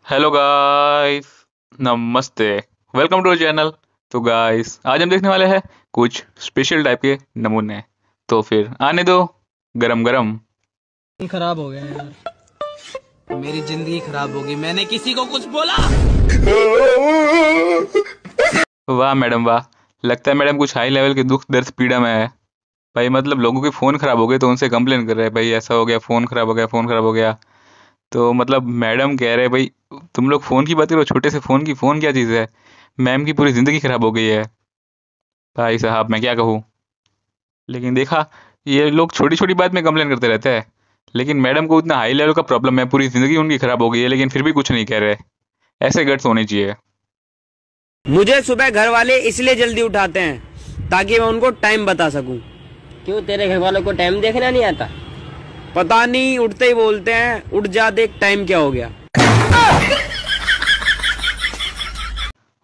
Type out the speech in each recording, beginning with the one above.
Hello guys, नमस्ते, welcome to channel. तो guys आज हम देखने वाले हैं कुछ स्पेशल टाइप के नमूने। तो फिर आने दो गरम गरम। खराब हो गया यार। मेरी जिंदगी खराब होगी। मैंने किसी को कुछ बोला? वाह मैडम वाह, लगता है मैडम कुछ हाई लेवल के दुख दर्द पीड़ा में है। भाई मतलब लोगों के फ़ोन ख़राब हो गए तो उनसे कंप्लेन कर रहे हैं, भाई ऐसा हो गया, फ़ोन ख़राब हो गया, फ़ोन ख़राब हो गया। तो मतलब मैडम कह रहे हैं भाई तुम लोग फ़ोन की बात करो, छोटे से फ़ोन की, फ़ोन क्या चीज़ है। मैम की पूरी ज़िंदगी ख़राब हो गई है। भाई साहब मैं क्या कहूँ। लेकिन देखा, ये लोग छोटी छोटी बात में कंप्लेन करते रहते हैं, लेकिन मैडम को उतना हाई लेवल का प्रॉब्लम है, पूरी जिंदगी उनकी खराब हो गई है, लेकिन फिर भी कुछ नहीं कह रहे। ऐसे गट्स होने चाहिए। मुझे सुबह घर वाले इसलिए जल्दी उठाते हैं ताकि मैं उनको टाइम बता सकूं। क्यों, तेरे घर वालों को टाइम देखना नहीं आता? पता नहीं, उठते ही बोलते हैं उठ जा देख टाइम क्या हो गया।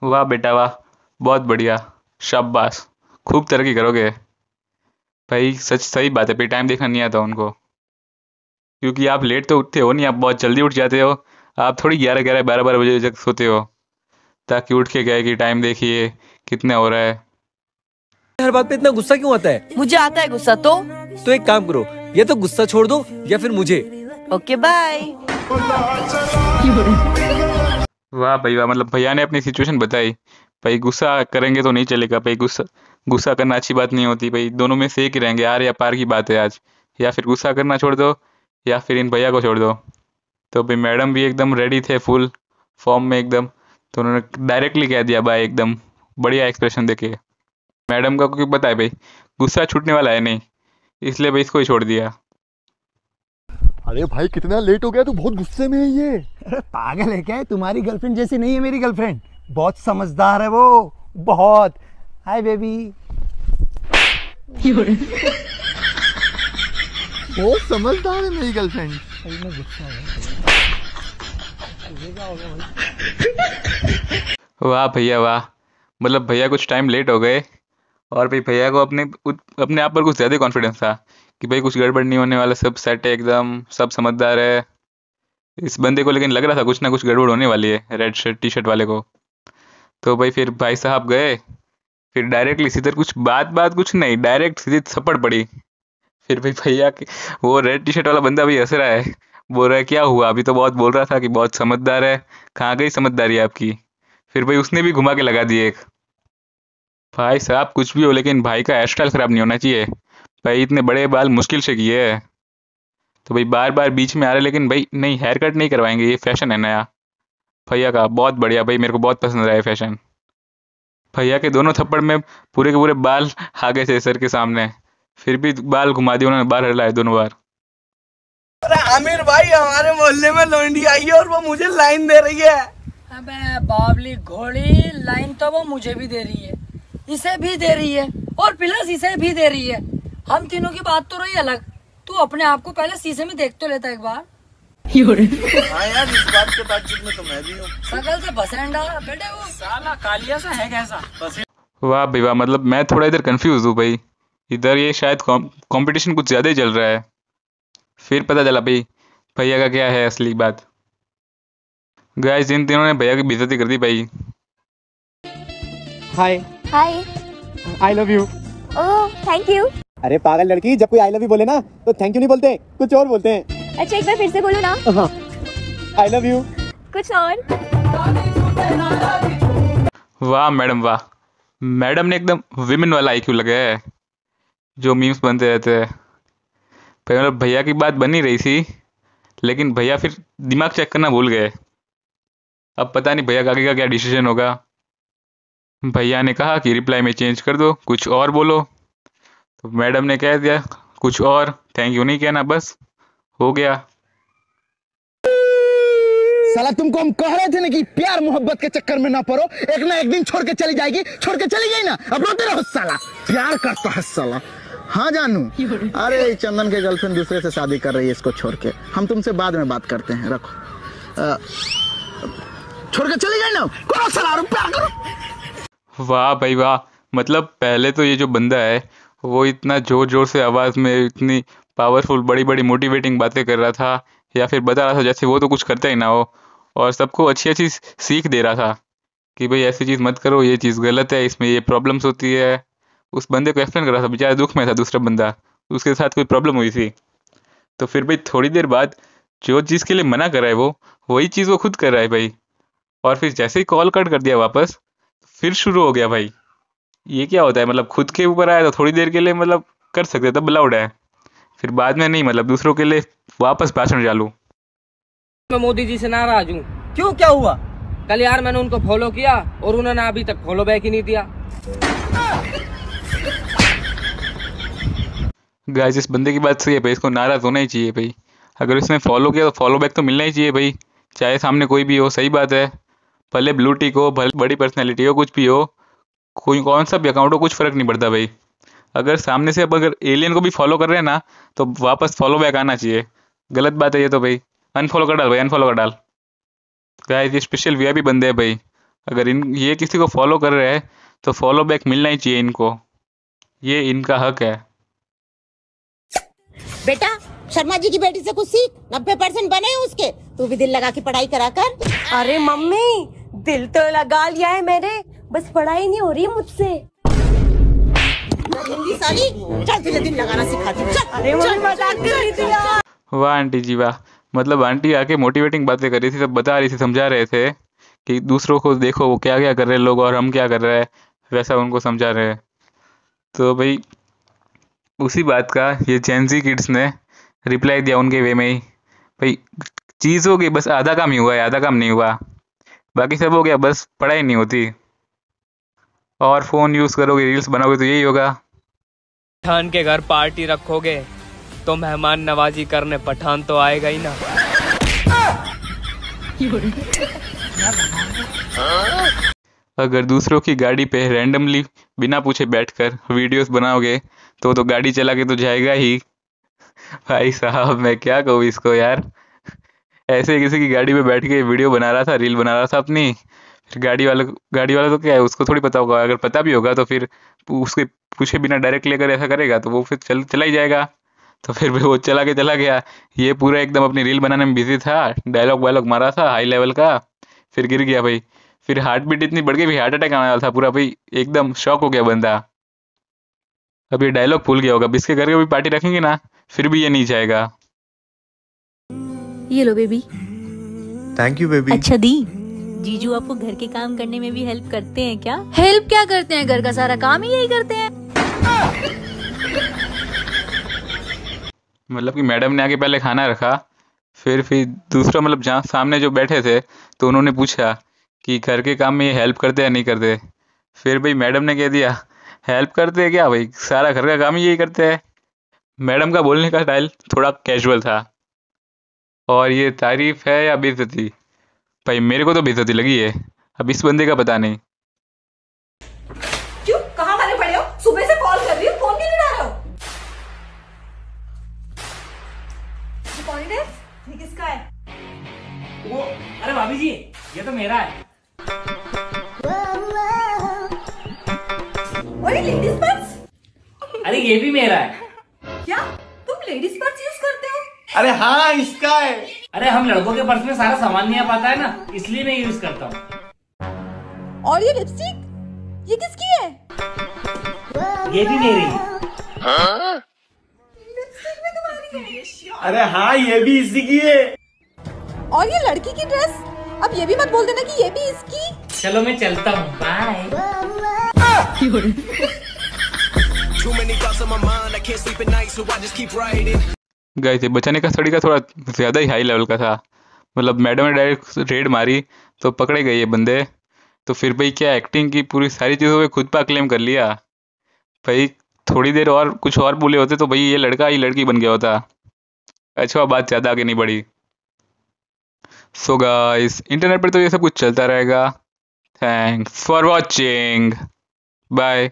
वाह बेटा वाह, बहुत बढ़िया, शाबाश, खूब तरक्की करोगे। भाई सच सही बात है, भाई टाइम देखना नहीं आता उनको, क्योंकि आप लेट तो उठते हो नहीं, आप बहुत जल्दी उठ जाते हो। आप थोड़ी 11 11 12 12 बजे तक सोते हो, ताकि उठ के गए कि टाइम देखिए कितने हो रहा है। हर बात पे इतना गुस्सा क्यों आता है? मुझे आता है गुस्सा तो। एक काम करो, या तो गुस्सा छोड़ दो या फिर मुझे। Okay bye. वाह भाई वाह, मतलब भैया ने अपनी सिचुएशन बताई। भाई गुस्सा करेंगे तो नहीं चलेगा, भाई गुस्सा गुस्सा करना अच्छी बात नहीं होती, भाई दोनों में से एक ही रहेंगे, आर या पार की बात है आज। या फिर गुस्सा करना छोड़ दो, या फिर इन भैया को छोड़ दो। तो भाई मैडम भी एकदम रेडी थे, फुल फॉर्म में एकदम। तो उन्होंने डायरेक्टली कह दिया भाई, एकदम बढ़िया एक्सप्रेशन देके। मैडम का क्योंकि बताए भाई गुस्सा छूटने वाला है नहीं, इसलिए भाई इसको ही छोड़ दिया। अरे भाई कितना लेट हो गया, तू बहुत गुस्से में है ये। अरे पागल है क्या है? तुम्हारी गर्लफ्रेंड जैसी नहीं है मेरी गर्लफ्रेंड, बहुत समझदार है वो, बहुत। Hi baby. बहुत समझदार है मेरी गर्लफ्रेंड। वाह भैया वाह, मतलब भैया कुछ टाइम लेट हो गए, और भाई भैया को अपने आप पर कुछ ज़्यादा कॉन्फिडेंस था कि भाई कुछ गड़बड़ नहीं होने वाला, सब सेट है एकदम, सब समझदार है। इस बंदे को लेकिन लग रहा था कुछ ना कुछ गड़बड़ होने वाली है, रेड शर्ट टी शर्ट वाले को। तो भाई फिर भाई साहब गए, फिर डायरेक्टली सीधे कुछ बात बात कुछ नहीं, डायरेक्ट सीधी थप्पड़ पड़ी। फिर भाई भैया के वो रेड टी शर्ट वाला बंदा भी हंस रहा है, बोल रहा है क्या हुआ, अभी तो बहुत बोल रहा था कि बहुत समझदार है, कहाँ गई समझदारी आपकी। फिर भाई उसने भी घुमा के लगा दी एक। भाई साहब कुछ भी हो, लेकिन भाई का हेयर स्टाइल खराब नहीं होना चाहिए। भाई इतने बड़े बाल मुश्किल से किए हैं, तो भाई बार बार बीच में आ रहे, लेकिन भाई नहीं, हेयर कट नहीं करवाएंगे, ये फैशन है नया भैया का, बहुत बढ़िया भाई, मेरे को बहुत पसंद आया फैशन। भैया के दोनों थप्पड़ में पूरे के पूरे बाल आ गए थे सर के सामने, फिर भी बाल घुमा दिए उन्होंने, बाल हटाए दोनों बार। अरे आमिर भाई, हमारे मोहल्ले में लौंडी आई है और वो मुझे लाइन दे रही है। अबे बावली घोड़ी, लाइन तो वो मुझे भी दे रही है, इसे भी दे रही है, और प्लस इसे भी दे रही है। हम तीनों की बात तो रही अलग। तू अपने आप को पहले शीशे में देख तो लेता एक बार। हाँ यार, इस बात के ताज्जुब में तो मैं भी हूँ। शकल से बसेंडा बेटे, वो साला कालिया सा है कैसा? वाह भाई वाह, मतलब मैं थोड़ा इधर कंफ्यूज हूँ भाई, इधर ये शायद कंपटीशन कुछ ज़्यादा ही चल रहा है। फिर पता चला भाई भैया का क्या है असली बात। गाइस इन तीनों ने भैया की बेइज्जती कर दी भाई। Hi. Hi. I love you. Oh thank you. अरे पागल लड़की, जब कोई आई लव यू बोले ना तो थैंक यू नहीं बोलते, कुछ और बोलते हैं। अच्छा एक बार फिर से बोलो ना। आई लव यू। कुछ और। वाह मैडम वाह, मैडम ने एकदम विमेन वाला आईक्यू लगाया है, जो मीम्स बनते रहते हैं। भाई मतलब भैया की बात बन ही रही थी, लेकिन भैया फिर दिमाग चेक करना भूल गए। अब पता नहीं भैया का आगे का क्या डिसीजन होगा। भैया ने कहा कि रिप्लाई में चेंज कर दो, कुछ और बोलो। तो मैडम ने कह दिया कुछ और, थैंक यू नहीं कहना, बस हो गया। साला तुमको हम कह रहे थे ना कि प्यार मोहब्बत के चक्कर में ना पड़ो, एक ना एक दिन छोड़ के चली जाएगी, छोड़ के चली गई ना, अब रोते रहो साला, प्यार करता है साला। हाँ जानू, अरे चंदन के गर्लफ्रेंड दूसरे से शादी कर रही है, इसको छोड़ के, हम तुमसे बाद में बात करते हैं, रखो। छोड़ के चली गई ना, करो साला, प्यार करो। वाह भाई वाह, मतलब पहले तो ये जो बंदा है वो इतना जोर जोर से आवाज़ में इतनी पावरफुल बड़ी बड़ी मोटिवेटिंग बातें कर रहा था, या फिर बता रहा था जैसे वो तो कुछ करता ही ना हो, और सबको अच्छी अच्छी सीख दे रहा था कि भाई ऐसी चीज़ मत करो, ये चीज़ गलत है, इसमें ये प्रॉब्लम्स होती है। उस बंदे को एक्सप्लेन कर रहा था, बेचारा दुख में था दूसरा बंदा, उसके साथ कोई प्रॉब्लम हुई थी। तो फिर भाई थोड़ी देर बाद जो चीज़ के लिए मना कर रहा है वो वही चीज़ वो खुद कर रहा है भाई। और फिर जैसे ही कॉल कट कर दिया वापस, फिर शुरू हो गया भाई। ये क्या होता है, मतलब खुद के ऊपर आया तो थोड़ी देर के लिए मतलब कर सकते तब अलाउड है, फिर बाद में नहीं, मतलब दूसरों के लिए वापस भाषण चालू। मैं मोदी जी से नाराज हूँ। क्यों, क्या हुआ? कल यार मैंने उनको फॉलो किया और उन्होंने अभी तक फॉलो बैक ही नहीं दिया। गाइस इस बंदे की बात सही है भाई, इसको नाराज होना ही चाहिए भाई। अगर इसने फॉलो किया तो फॉलो बैक तो मिलना ही चाहिए भाई, चाहे सामने कोई भी हो। सही बात है, भले ब्लू टिक हो, भले बड़ी पर्सनैलिटी हो, कुछ भी हो, कोई कौन सा भी अकाउंट हो, कुछ फर्क नहीं पड़ता भाई। अगर सामने से अब अगर एलियन को भी फॉलो कर रहे हैं ना तो वापस फॉलो बैक आना चाहिए। गलत बात है ये तो भाई, अनफॉलो कर डाल भाई, अनफॉलो कर डाल। गाइस ये स्पेशल वीआईपी बंदे हैं भाई, अगर ये किसी को फॉलो कर रहे हैं तो फॉलो बैक मिलना ही चाहिए इनको, ये इनका हक है। बेटा शर्मा जी की बेटी से कुछ सीख, 90% बने हैं उसके, तू भी दिल लगा के पढ़ाई करा कर। अरे मम्मी दिल तो लगा लिया है मैंने, बस पढ़ाई नहीं हो रही है मुझसे। हिंदी साली, चल तुझे दिल लगाना सिखाती हूँ। अरे मम्मी मजाक कर रही थी यार। वाह आंटी जी वाह, मतलब आंटी आके मोटिवेटिंग बातें कर रही थी, सब बता रही थी, समझा रहे थे कि दूसरों को देखो वो क्या क्या कर रहे हैं लोग और हम क्या कर रहे हैं, वैसा उनको समझा रहे हैं। तो भाई उसी बात का ये जेनजी किड्स ने रिप्लाई दिया उनके वे में ही। भाई चीज़ हो गई, बस आधा काम ही हुआ है, आधा काम नहीं हुआ, बाकी सब हो गया, बस पढ़ाई नहीं होती। और फ़ोन यूज़ करोगे, रील्स बनाओगे तो यही होगा। पठान के घर पार्टी रखोगे तो मेहमान नवाजी करने पठान तो आएगा ही ना। अगर दूसरों की गाड़ी पे रैंडमली बिना पूछे बैठकर वीडियोस बनाओगे तो गाड़ी चला के तो जाएगा ही। भाई साहब मैं क्या कहूँ इसको यार, ऐसे किसी की गाड़ी पे बैठ के वीडियो बना रहा था, रील बना रहा था अपनी, फिर गाड़ी वाला तो क्या है, उसको थोड़ी पता होगा, अगर पता भी होगा तो फिर उसके पूछे बिना डायरेक्ट लेकर ऐसा करेगा तो वो फिर चला ही जाएगा। तो फिर वो चला गया, ये पूरा एकदम अपनी रील बनाने में बिजी था, डायलॉग वायलॉग मारा था हाई लेवल का, फिर गिर गया भाई, फिर हार्ट बीट इतनी बढ़ गई भी हार्ट अटैक आने वाला था पूरा भाई, एकदम शॉक हो गया बंदा। अब ये डायलॉग भूल गया होगा, अब इसके घर के भी पार्टी रखेंगे ना फिर भी ये नहीं जाएगा। ये लो बेबी। Thank you baby. अच्छा दी, जीजू आपको घर के काम करने में भी हेल्प करते हैं क्या? हेल्प क्या करते हैं, घर का सारा काम ही यही करते हैं। मतलब कि मैडम ने आके पहले खाना रखा, फिर दूसरा मतलब जहाँ सामने जो बैठे थे तो उन्होंने पूछा कि घर के काम में ये हेल्प करते हैं नहीं करते। फिर भाई मैडम ने कह दिया हेल्प करते हैं क्या भाई, सारा घर का काम ही यही करते हैं। मैडम का बोलने का स्टाइल थोड़ा कैजुअल था। और ये तारीफ है या बेइज्जती, भाई मेरे को तो बेइज्जती लगी है, अब इस बंदे का पता नहीं। क्यों, कहाँ मारे पड़े हो? सुबह से कॉल कर रही हो, फोन क्यों नहीं उठा रहे हो? ये कौन है? ये किसका है? वो अरे भाभी जी ये तो मेरा है। और ये लेडीज पर्स? अरे ये भी मेरा है। क्या तुम लेडीज पर्स यूज करते हो? अरे हाँ इसका है। अरे हम लड़कों के पर्स में सारा सामान नहीं आ पाता है ना, इसलिए मैं यूज करता हूँ। और ये लिपस्टिक, ये किसकी है? ये भी मेरी है। लिपस्टिक भी तुम्हारी है? अरे हाँ ये भी इसी की है। और ये लड़की की ड्रेस, अब ये भी मत बोल देना कि ये भी इसकी। चलो मैं चलता हूँ, बाय। गाइस ये बचाने का तरीका थोड़ा ज़्यादा ही हाई लेवल का था। मतलब मैडम ने डायरेक्ट रेड मारी तो पकड़े गए ये बंदे, तो फिर भाई क्या एक्टिंग की पूरी सारी चीज़ों पे खुद पर क्लेम कर लिया भाई। थोड़ी देर और कुछ और बोले होते तो भाई ये लड़का ही लड़की बन गया होता। अच्छा बात ज़्यादा आगे नहीं बढ़ी। सो गाइस इंटरनेट पर तो ये सब कुछ चलता रहेगा। Thanks for watching, bye.